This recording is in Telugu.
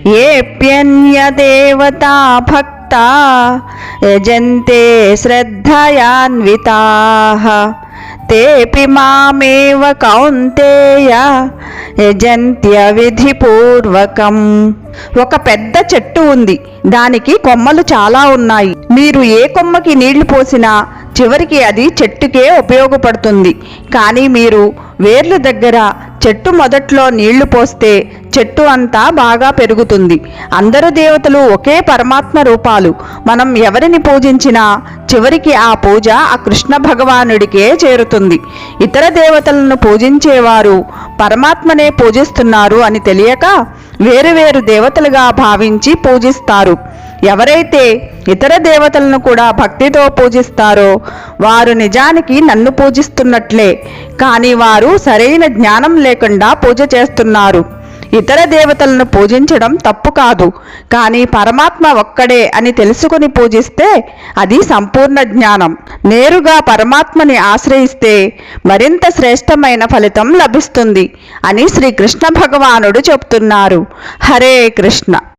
ఏప్యన్యదేవతా భక్తా యజంతే శ్రద్ధయాన్వితాః తేపి మామేవ కౌంతేయ యజంత్య విధిపూర్వకం. ఒక పెద్ద చెట్టు ఉంది. దానికి కొమ్మలు చాలా ఉన్నాయి. మీరు ఏ కొమ్మకి నీళ్లు పోసినా చివరికి అది చెట్టుకే ఉపయోగపడుతుంది. కానీ మీరు వేర్ల దగ్గర చెట్టు మొదట్లో నీళ్లు పోస్తే చెట్టు అంతా బాగా పెరుగుతుంది. అందరు దేవతలు ఒకే పరమాత్మ రూపాలు. మనం ఎవరిని పూజించినా చివరికి ఆ పూజ ఆ కృష్ణ భగవానుడికే చేరుతుంది. ఇతర దేవతలను పూజించేవారు పరమాత్మనే పూజిస్తున్నారు అని తెలియక వేరువేరు దేవతలుగా భావించి పూజిస్తారు. ఎవరైతే ఇతర దేవతలను కూడా భక్తితో పూజిస్తారో వారు నిజానికి నన్ను పూజిస్తున్నట్లే. కానీ వారు సరైన జ్ఞానం లేకుండా పూజ చేస్తున్నారు. ఇతర దేవతలను పూజించడం తప్పు కాదు. కానీ పరమాత్మ ఒక్కడే అని తెలుసుకుని పూజిస్తే అది సంపూర్ణ జ్ఞానం. నేరుగా పరమాత్మని ఆశ్రయిస్తే మరింత శ్రేష్టమైన ఫలితం లభిస్తుంది అని శ్రీకృష్ణ భగవానుడు చెప్తున్నారు. హరే కృష్ణ.